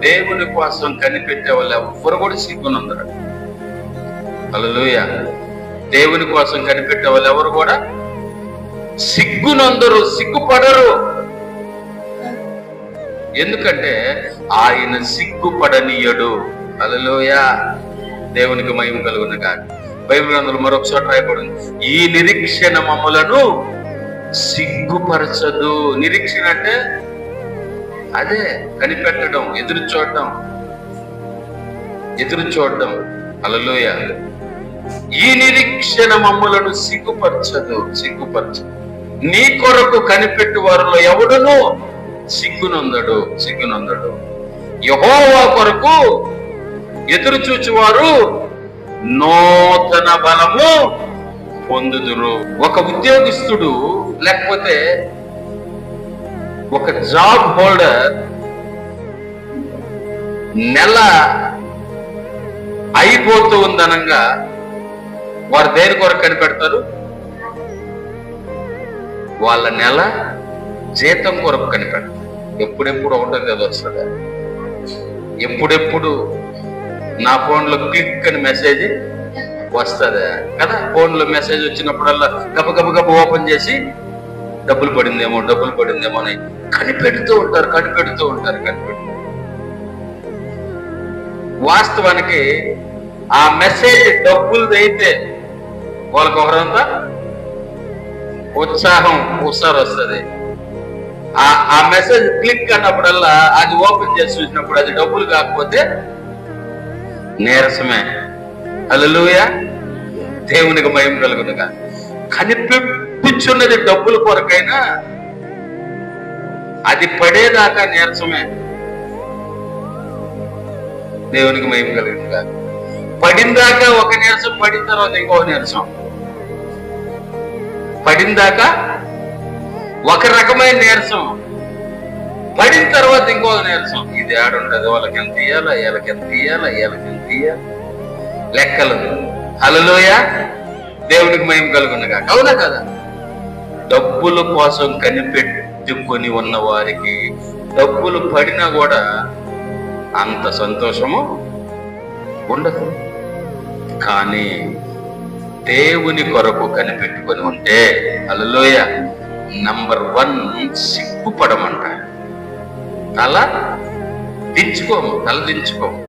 దేవుని కోసం కనిపెట్టే వాళ్ళు ఎవ్వరు కూడా సిగ్గునందరు. హల్లెలూయా. దేవుని కోసం కనిపెట్టే వాళ్ళు ఎవరు కూడా సిగ్గునందరు, సిగ్గుపడరు. ఎందుకంటే ఆయన సిగ్గుపడనీయడు. హల్లెలూయా. దేవునికి మహిమ కలుగును గాక. బైబిల్ గ్రంథంలో మరొక చోట రాయబడింది, ఈ నిరీక్షణ మమ్ములను సిగ్గుపరచదు. నిరీక్షణ అంటే అదే కనిపెట్టడం, ఎదురు చూడడం. హల్లెలూయా. ఈ నిరీక్షణ మమ్ములను సిగ్గుపరచదు. నీ కొరకు కనిపెట్టు వారిలో ఎవడును సిగ్గునందడు. యెహోవా కొరకు ఎదురు చూచువారు నూతన బలము పొందుదురు. ఒక ఉద్యోగస్తుడు లేకపోతే ఒక జాబ్ హోల్డర్ నెల అయిపోతూ ఉందనంగా వారు దేని కొరకు కనిపెడతారు? వాళ్ళ నెల జీతం కొరకు కనిపెడతారు. ఎప్పుడెప్పుడు ఉంటుంది కదా వస్తుందా, ఎప్పుడెప్పుడు నా ఫోన్లో క్లిక్ అని మెసేజ్ వస్తుందా కదా. ఫోన్లో మెసేజ్ వచ్చినప్పుడల్లా గబ ఓపెన్ చేసి డబ్బులు పడిందేమో అని కనిపెడుతూ ఉంటారు. వాస్తవానికి ఆ మెసేజ్ డబ్బులు అయితే వాళ్ళకి ఒకరంతా ఉత్సాహం వస్తుంది. ఆ మెసేజ్ క్లిక్ అన్నప్పుడల్లా అది ఓపెన్ చేసి చూసినప్పుడు అది డబ్బులు కాకపోతే నీరసమే. హల్లెలూయా. దేవునికి మహిమ కలుగునుగా. కనిపించున్నది డబ్బుల కొరకైనా అది పడేదాకా నీరసమే. దేవునికి మహిమ కలుగునుగా. పడిందాకా ఒక నీరసం, పడిన తర్వాత ఇంకో నీరసం. పడిందాకా ఒక రకమైన నీరసం, పడిన తర్వాత ఇంకో నీరసం. ఇది ఆడుంటది. వాళ్ళకి ఎంత ఇయ్యాలా, వీళ్ళకి ఎంత ఇయ్యాలా లెక్కలు. హల్లెలూయా. దేవునికి మహిమ కలుగునుగా. అవునా కదా. డబ్బుల కోసం కనిపెట్టుకొని ఉన్న వారికి డబ్బులు పడినా కూడా అంత సంతోషము ఉండదు. కానీ దేవుని కొరకు కనిపెట్టుకొని ఉంటే హల్లెలూయా, నంబర్ 1 సిగ్గుపడమంట. తల దించుకోము.